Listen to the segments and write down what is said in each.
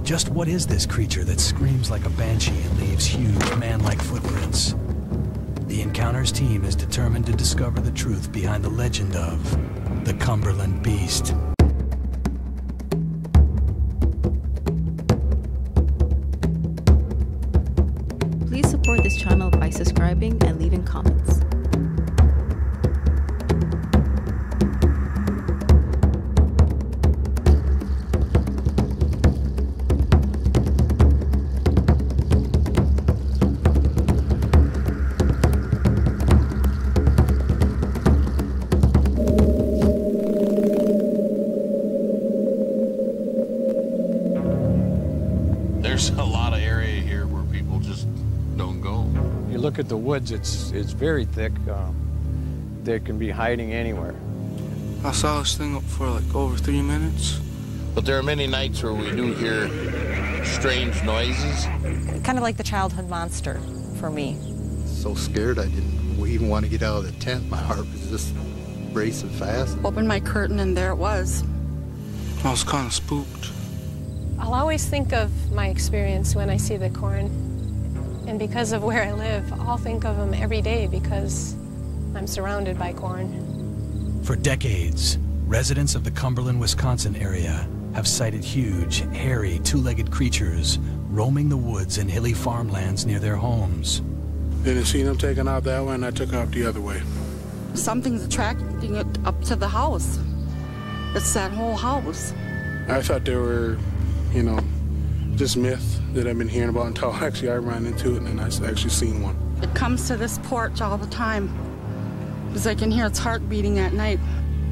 Just what is this creature that screams like a banshee and leaves huge man-like footprints? The Encounters team is determined to discover the truth behind the legend of the Cumberland Beast. Please support this channel by subscribing and leaving comments. There's a lot of area here where people just don't go. You look at the woods, it's very thick. They can be hiding anywhere. I saw this thing up for like over 3 minutes. But there are many nights where we do hear strange noises. Kind of like the childhood monster for me. So scared I didn't even want to get out of the tent. My heart was just racing fast. Opened my curtain and there it was. I was kind of spooked. I'll always think of my experience when I see the corn. And because of where I live, I'll think of them every day because I'm surrounded by corn. For decades, residents of the Cumberland, Wisconsin area have sighted huge, hairy, two-legged creatures roaming the woods and hilly farmlands near their homes. Then I seen them taking out that way, and I took out the other way. Something's attracting it up to the house. It's that whole house. I thought they were, you know, this myth that I've been hearing about until actually I ran into it and I actually seen one. It comes to this porch all the time because I can hear its heart beating at night.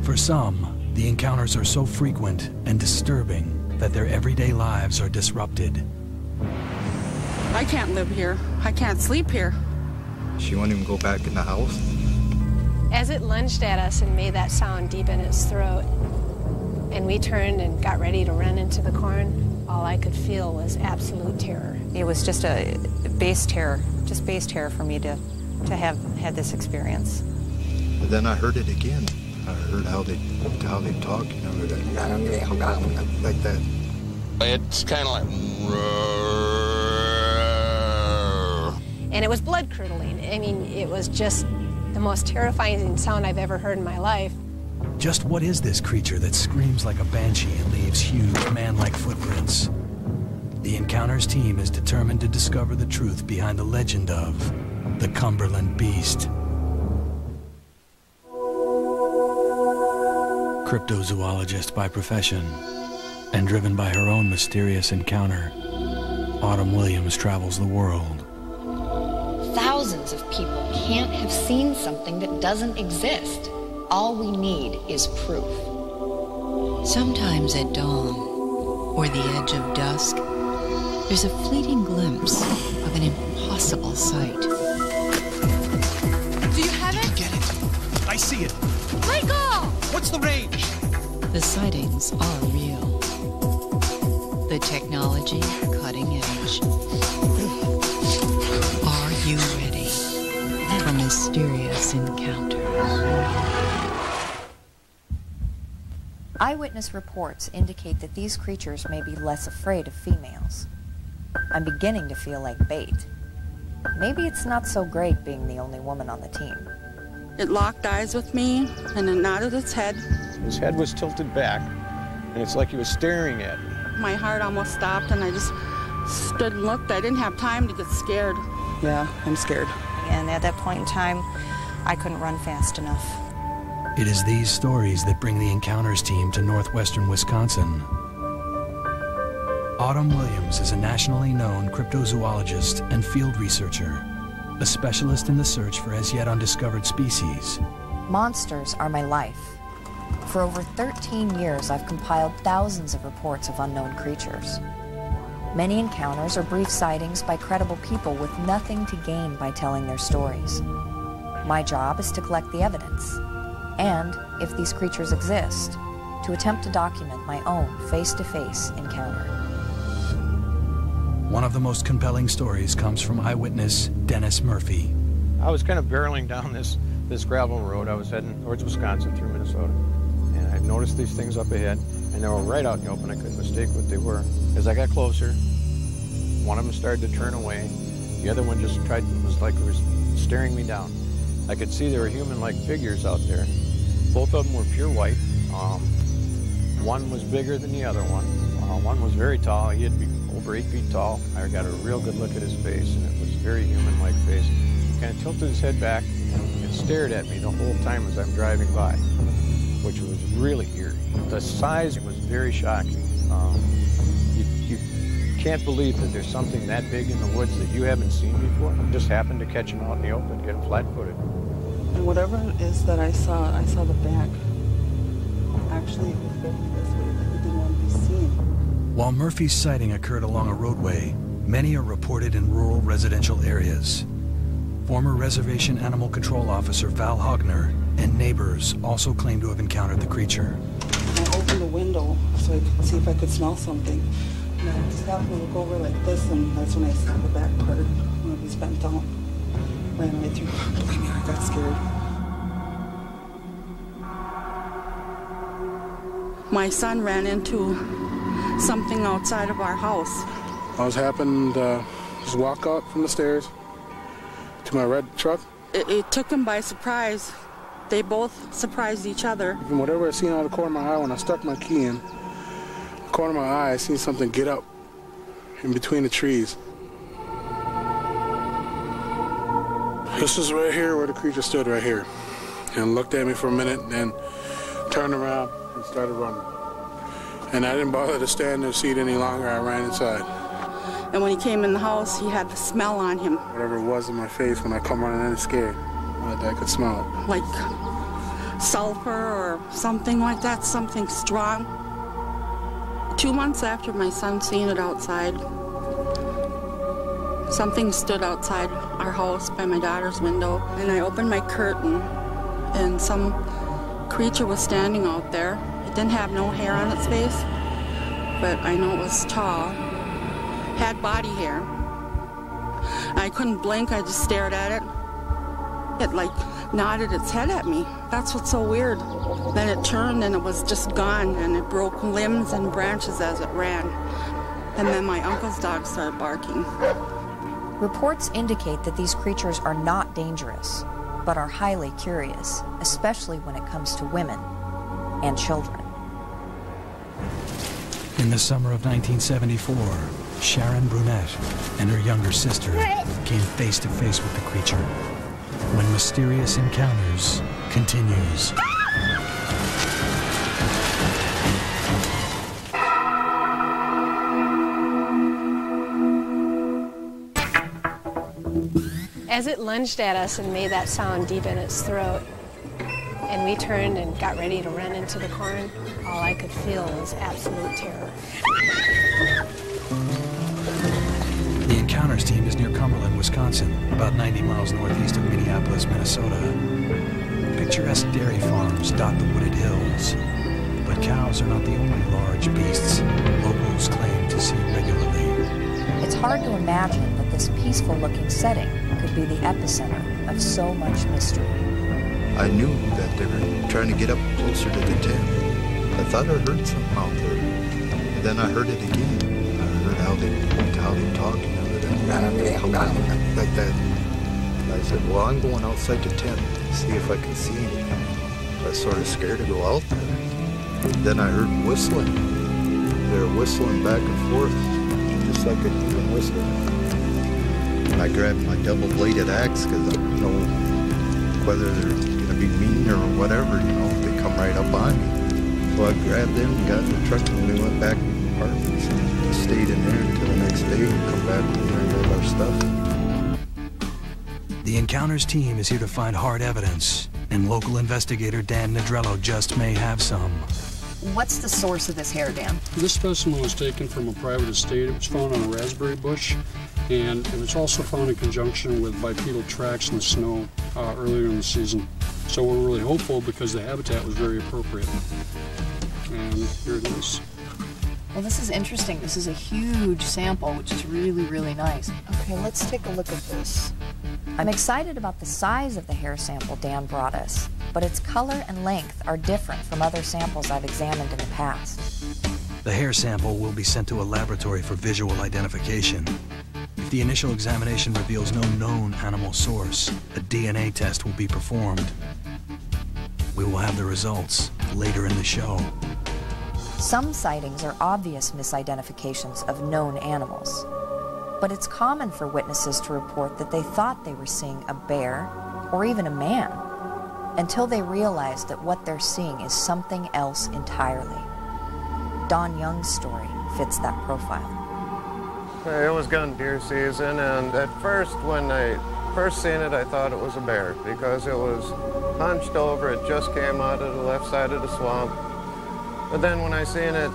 For some, the encounters are so frequent and disturbing that their everyday lives are disrupted. I can't live here. I can't sleep here. She won't even go back in the house. As it lunged at us and made that sound deep in its throat, and we turned and got ready to run into the corn, all I could feel was absolute terror. It was just a base terror, just base terror for me to have had this experience. But then I heard it again. I heard how they talk, you know, like that. It's kind of like... And it was blood-curdling. I mean, it was just the most terrifying sound I've ever heard in my life. Just what is this creature that screams like a banshee and leaves huge man-like footprints? The Encounters team is determined to discover the truth behind the legend of the Cumberland Beast. Cryptozoologist by profession and driven by her own mysterious encounter, Autumn Williams travels the world. Thousands of people can't have seen something that doesn't exist. All we need is proof. Sometimes at dawn, or the edge of dusk, there's a fleeting glimpse of an impossible sight. Do you have it? Get it. I see it. Let go! What's the range? The sightings are real. The technology, cutting edge. Are you ready for mysterious encounters? Eyewitness reports indicate that these creatures may be less afraid of females. I'm beginning to feel like bait. Maybe it's not so great being the only woman on the team. It locked eyes with me and it nodded its head. His head was tilted back, and it's like he was staring at me. My heart almost stopped and I just stood and looked. I didn't have time to get scared. Yeah, I'm scared. And at that point in time, I couldn't run fast enough. It is these stories that bring the Encounters team to northwestern Wisconsin. Autumn Williams is a nationally known cryptozoologist and field researcher, a specialist in the search for as yet undiscovered species. Monsters are my life. For over 13 years, I've compiled thousands of reports of unknown creatures. Many encounters are brief sightings by credible people with nothing to gain by telling their stories. My job is to collect the evidence, and, if these creatures exist, to attempt to document my own face-to-face encounter. One of the most compelling stories comes from eyewitness Dennis Murphy. I was kind of barreling down this gravel road. I was heading towards Wisconsin through Minnesota, and I noticed noticed these things up ahead, and they were right out in the open. I couldn't mistake what they were. As I got closer, one of them started to turn away. The other one just was like it was staring me down. I could see there were human-like figures out there. Both of them were pure white. One was bigger than the other one. One was very tall. He had to be over 8 feet tall. I got a real good look at his face, and it was a very human-like face. He kind of tilted his head back and stared at me the whole time as I'm driving by, which was really eerie. The size was very shocking. You can't believe that there's something that big in the woods that you haven't seen before. Just happened to catch him out in the open, get him flat-footed. And whatever it is that I saw the back. Actually, it was going this way. It didn't want to be seen. While Murphy's sighting occurred along a roadway, many are reported in rural residential areas. Former Reservation Animal Control Officer Val Hogner and neighbors also claim to have encountered the creature. I opened the window so I could see if I could smell something. And I just happened to look over like this, and that's when I saw the back part when it was bent down. Ran right through. Believe me, I got scared. My son ran into something outside of our house. I was happened to just walk out from the stairs to my red truck. It took them by surprise. They both surprised each other. From whatever I seen out of the corner of my eye, when I stuck my key in the corner of my eye, I seen something get up in between the trees. This is right here where the creature stood right here, and looked at me for a minute, and then turned around and started running. And I didn't bother to stand in the seat any longer. I ran inside. And when he came in the house, he had the smell on him. Whatever it was in my face when I come running in scared, I could smell it. Like sulfur or something like that, something strong. 2 months after my son seen it outside, something stood outside our house by my daughter's window, and I opened my curtain, and some creature was standing out there. It didn't have no hair on its face, but I know it was tall, had body hair. I couldn't blink, I just stared at it. It like nodded its head at me. That's what's so weird. Then it turned and it was just gone, and it broke limbs and branches as it ran. And then my uncle's dog started barking. Reports indicate that these creatures are not dangerous, but are highly curious, especially when it comes to women and children. In the summer of 1974, Sharon Brunette and her younger sister came face to face with the creature when Mysterious Encounters continues. As it lunged at us and made that sound deep in its throat, and we turned and got ready to run into the corn, all I could feel was absolute terror. The Encounters team is near Cumberland, Wisconsin, about 90 miles northeast of Minneapolis, Minnesota. Picturesque dairy farms dot the wooded hills, but cows are not the only large beasts locals claim to see regularly. It's hard to imagine that this peaceful-looking setting could be the epicenter of so much mystery. I knew that they were trying to get up closer to the tent. I thought I heard something out there. And then I heard it again. I heard how they talk, and I heard it like that. I said, well, I'm going outside the tent to see if I can see anything. I was sort of scared to go out there. Then I heard whistling. They were whistling back and forth, just like a human whistling. I grabbed my double-bladed axe because I don't know whether they're going to be mean or whatever, you know, if they come right up on me. So I grabbed them and got in the truck, and we went back to the apartments and stayed in there until the next day and come back and bring all our stuff. The Encounters team is here to find hard evidence, and local investigator Dan Nedrello just may have some. What's the source of this hair, Dan? This specimen was taken from a private estate. It was found on a raspberry bush, and it was also found in conjunction with bipedal tracks in the snow earlier in the season. So we're really hopeful because the habitat was very appropriate. And here it is. Well, this is interesting. This is a huge sample, which is really, really nice. Okay, let's take a look at this. I'm excited about the size of the hair sample Dan brought us. but its color and length are different from other samples I've examined in the past. The hair sample will be sent to a laboratory for visual identification. If the initial examination reveals no known animal source, a DNA test will be performed. We will have the results later in the show. Some sightings are obvious misidentifications of known animals, but it's common for witnesses to report that they thought they were seeing a bear or even a man until they realize that what they're seeing is something else entirely. Don Young's story fits that profile. It was gun deer season, and at first, when I first seen it, I thought it was a bear because it was hunched over. It just came out of the left side of the swamp. But then when I seen it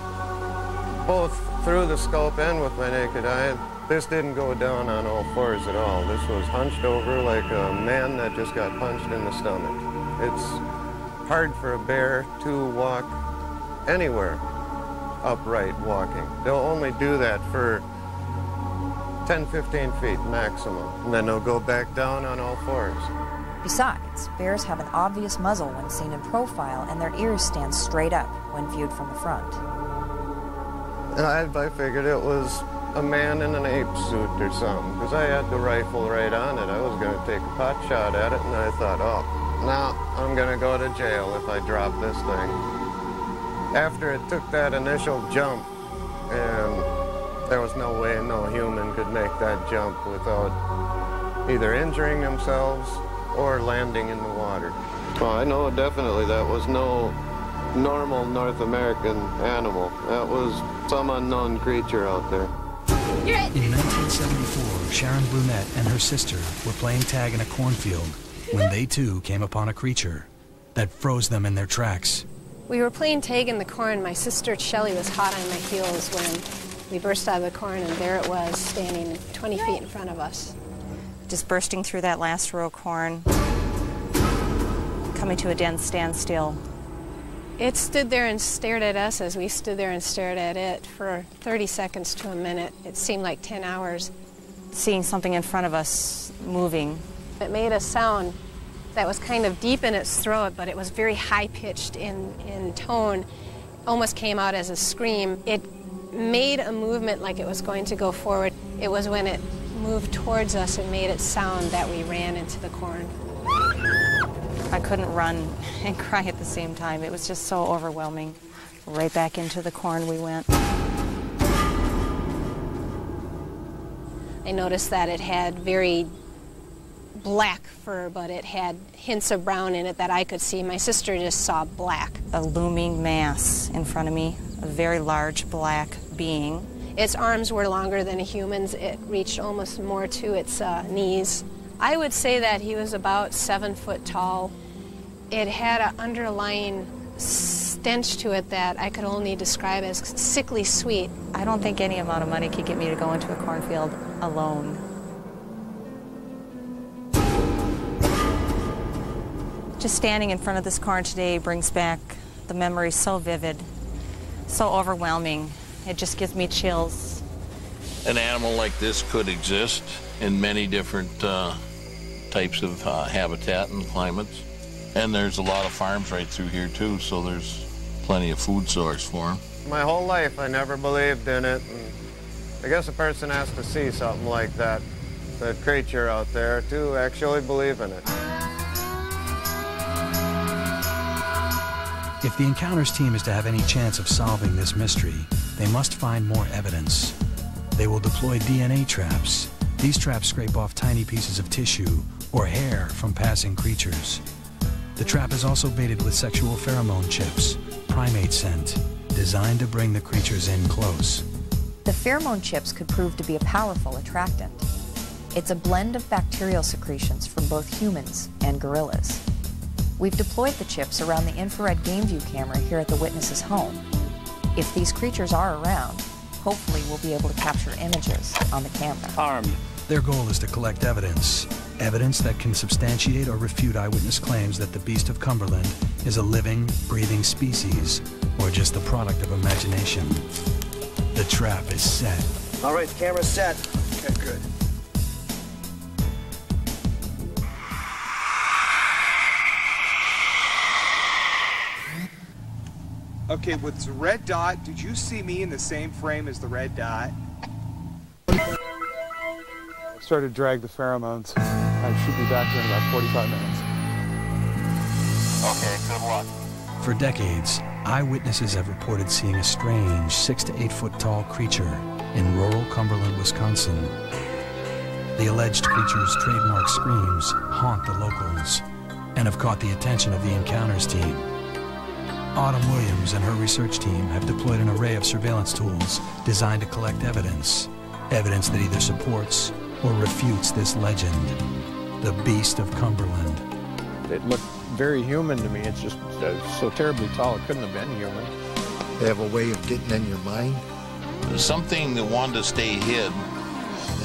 both through the scope and with my naked eye, this didn't go down on all fours at all. This was hunched over like a man that just got punched in the stomach. It's hard for a bear to walk anywhere upright walking. They'll only do that for 10, 15 feet maximum, and then they'll go back down on all fours. Besides, bears have an obvious muzzle when seen in profile, and their ears stand straight up when viewed from the front. And I figured it was a man in an ape suit or something, because I had the rifle right on it. I was going to take a pot shot at it, and I thought, oh, now I'm going to go to jail if I drop this thing. After it took that initial jump, and there was no way no human could make that jump without either injuring themselves or landing in the water. Well, I know definitely that was no normal North American animal. That was some unknown creature out there. In 1974, Sharon Brunette and her sister were playing tag in a cornfield when they too came upon a creature that froze them in their tracks. We were playing tag in the corn. My sister Shelley was hot on my heels when we burst out of the corn, and there it was, standing 20 feet in front of us. Just bursting through that last row of corn, coming to a dead standstill. It stood there and stared at us as we stood there and stared at it for 30 seconds to a minute. It seemed like 10 hours. Seeing something in front of us moving. It made a sound that was kind of deep in its throat, but it was very high-pitched in tone, almost came out as a scream. It made a movement like it was going to go forward. It was when it moved towards us and made its sound that we ran into the corn. I couldn't run and cry at the same time. It was just so overwhelming. Right back into the corn we went. I noticed that it had very black fur, but it had hints of brown in it that I could see. My sister just saw black. A looming mass in front of me, a very large black being. Its arms were longer than a human's. It reached almost more to its knees. I would say that he was about 7 foot tall. It had an underlying stench to it that I could only describe as sickly sweet. I don't think any amount of money could get me to go into a cornfield alone. Just standing in front of this corn today brings back the memories so vivid, so overwhelming. It just gives me chills. An animal like this could exist in many different types of habitat and climates. And there's a lot of farms right through here too, so there's plenty of food source for them. My whole life I never believed in it. And I guess a person has to see something like that creature out there, to actually believe in it. If the Encounters team is to have any chance of solving this mystery, they must find more evidence. They will deploy DNA traps. These traps scrape off tiny pieces of tissue or hair from passing creatures. The trap is also baited with sexual pheromone chips, primate scent, designed to bring the creatures in close. The pheromone chips could prove to be a powerful attractant. It's a blend of bacterial secretions from both humans and gorillas. We've deployed the chips around the infrared game view camera here at the witness's home. If these creatures are around, hopefully we'll be able to capture images on the camera. Armed. Their goal is to collect evidence. Evidence that can substantiate or refute eyewitness claims that the beast of Cumberland is a living, breathing species, or just the product of imagination. The trap is set. All right, camera's set. Okay, good. Okay, with the red dot, did you see me in the same frame as the red dot? I started to drag the pheromones. I should be back there in about 45 minutes. Okay, good luck. For decades, eyewitnesses have reported seeing a strange 6 to 8 foot tall creature in rural Cumberland, Wisconsin. The alleged creature's trademark screams haunt the locals and have caught the attention of the Encounters team. Autumn Williams and her research team have deployed an array of surveillance tools designed to collect evidence that either supports or refutes this legend, the Beast of Cumberland. It looked very human to me. It's just so terribly tall, it couldn't have been human. They have a way of getting in your mind. Something that wanted to stay hid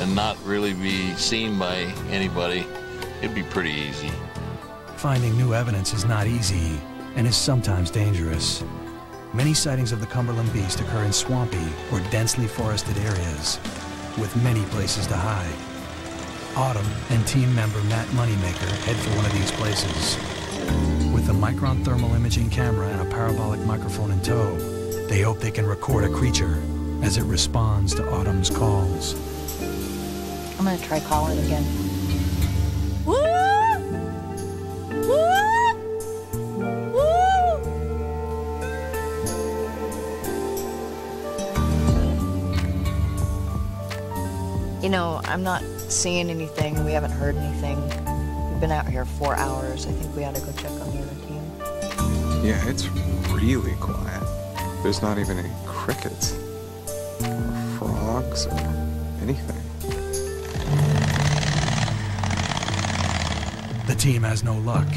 and not really be seen by anybody, it'd be pretty easy. Finding new evidence is not easy and is sometimes dangerous. Many sightings of the Cumberland Beast occur in swampy or densely forested areas, with many places to hide. Autumn and team member Matt Moneymaker head for one of these places. With a Micron thermal imaging camera and a parabolic microphone in tow, they hope they can record a creature as it responds to Autumn's calls. I'm gonna try calling again. You know, I'm not seeing anything. We haven't heard anything. We've been out here 4 hours. I think we ought to go check on the other team. Yeah, it's really quiet. There's not even any crickets, or frogs, or anything. The team has no luck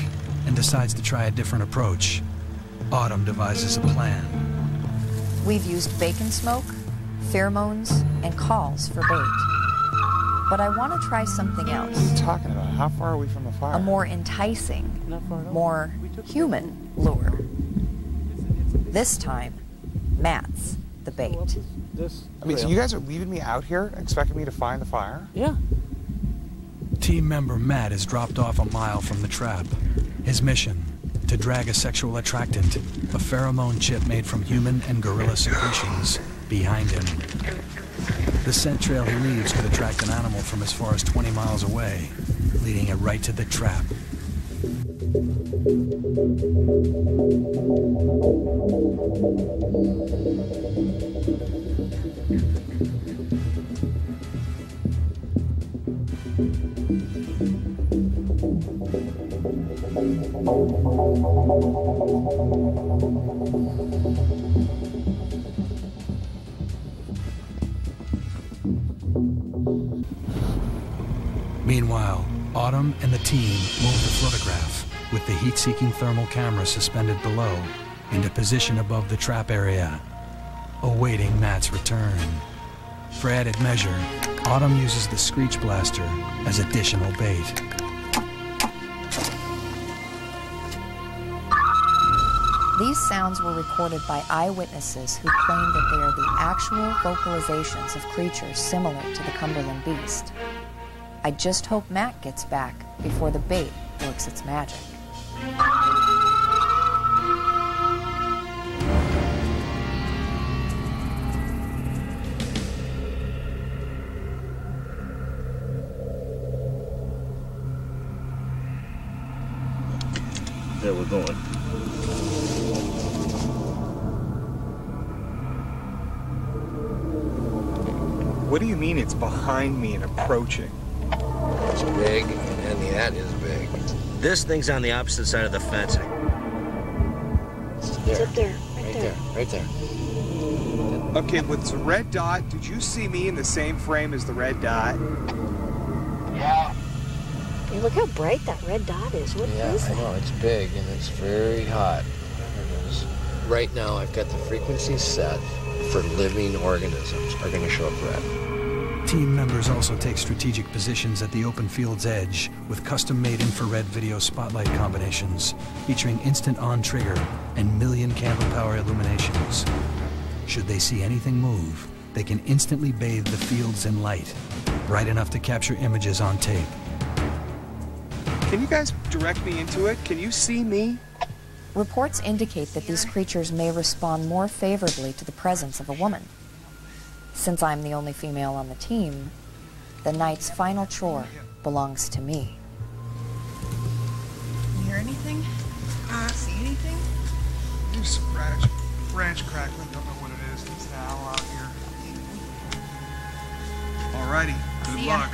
and decides to try a different approach. Autumn devises a plan. We've used bacon smoke, pheromones, and calls for bait. But I want to try something else. What are you talking about? How far are we from the fire? A more enticing, more human lure. This time, Matt's the bait. I mean, so you guys are leaving me out here, expecting me to find the fire? Yeah. Team member Matt is dropped off a mile from the trap. His mission, to drag a sexual attractant, a pheromone chip made from human and gorilla secretions, behind him. The scent trail he leaves could attract an animal from as far as 20 miles away, leading it right to the trap. Meanwhile, Autumn and the team move the photograph with the heat-seeking thermal camera suspended below into position above the trap area, awaiting Matt's return. For added measure, Autumn uses the screech blaster as additional bait. These sounds were recorded by eyewitnesses who claim that they are the actual vocalizations of creatures similar to the Cumberland Beast. I just hope Matt gets back before the bait works its magic. There we're going. What do you mean it's behind me and approaching? It's big, and that is big. This thing's on the opposite side of the fencing. It's up there. Right there. Okay, with the red dot, did you see me in the same frame as the red dot? Yeah. Hey, look how bright that red dot is. What is that? I know. It's big, and it's very hot. Right now, I've got the frequency set for living organisms are going to show up red. Team members also take strategic positions at the open field's edge with custom-made infrared video spotlight combinations featuring instant on trigger and million candle power illuminations. Should they see anything move, they can instantly bathe the fields in light, bright enough to capture images on tape. Can you guys direct me into it? Can you see me? Reports indicate that these creatures may respond more favorably to the presence of a woman. Since I'm the only female on the team, the night's final chore belongs to me. You hear anything? See anything? There's some branch crackling. Don't know what it is. It's an owl out here. Alrighty. Good luck.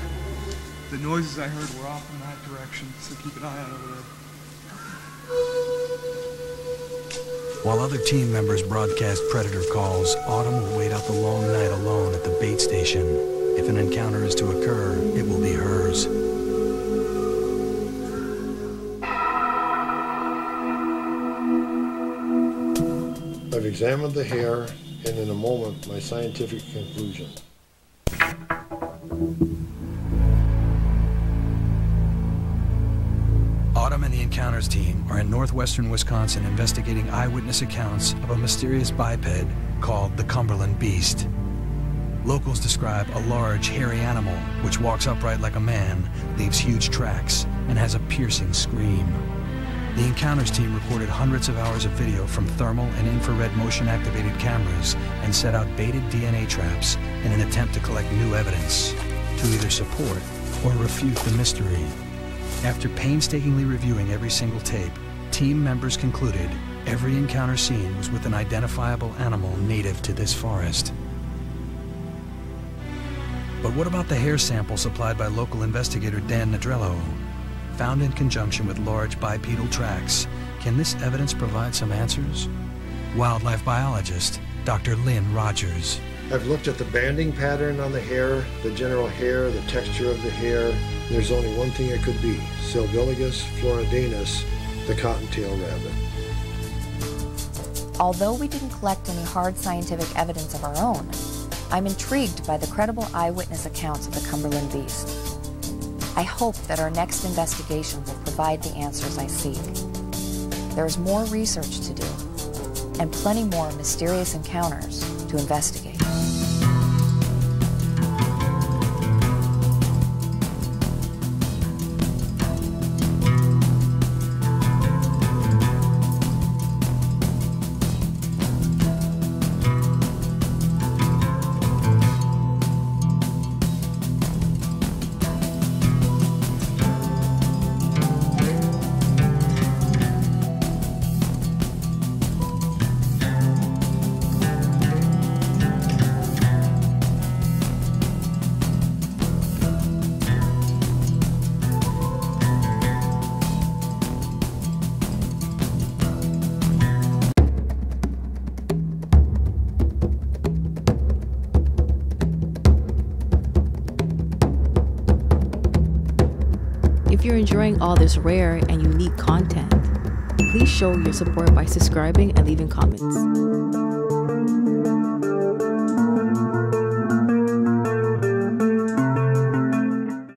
The noises I heard were off in that direction, so keep an eye out over there. While other team members broadcast predator calls, Autumn will wait out the long night alone at the bait station. If an encounter is to occur, it will be hers. I've examined the hair, and in a moment, my scientific conclusion. Autumn and the Encounters team are in northwestern Wisconsin investigating eyewitness accounts of a mysterious biped called the Cumberland Beast. Locals describe a large, hairy animal which walks upright like a man, leaves huge tracks, and has a piercing scream. The Encounters team recorded hundreds of hours of video from thermal and infrared motion-activated cameras and set out baited DNA traps in an attempt to collect new evidence to either support or refute the mystery. After painstakingly reviewing every single tape, team members concluded every encounter scene was with an identifiable animal native to this forest. But what about the hair sample supplied by local investigator Dan Nadrello? Found in conjunction with large bipedal tracks, can this evidence provide some answers? Wildlife biologist Dr. Lynn Rogers. I've looked at the banding pattern on the hair, the general hair, the texture of the hair. There's only one thing it could be: Sylvilagus floridanus, the cottontail rabbit. Although we didn't collect any hard scientific evidence of our own, I'm intrigued by the credible eyewitness accounts of the Cumberland Beast. I hope that our next investigation will provide the answers I seek. There's more research to do, and plenty more mysterious encounters to investigate. If you're enjoying all this rare and unique content, please show your support by subscribing and leaving comments.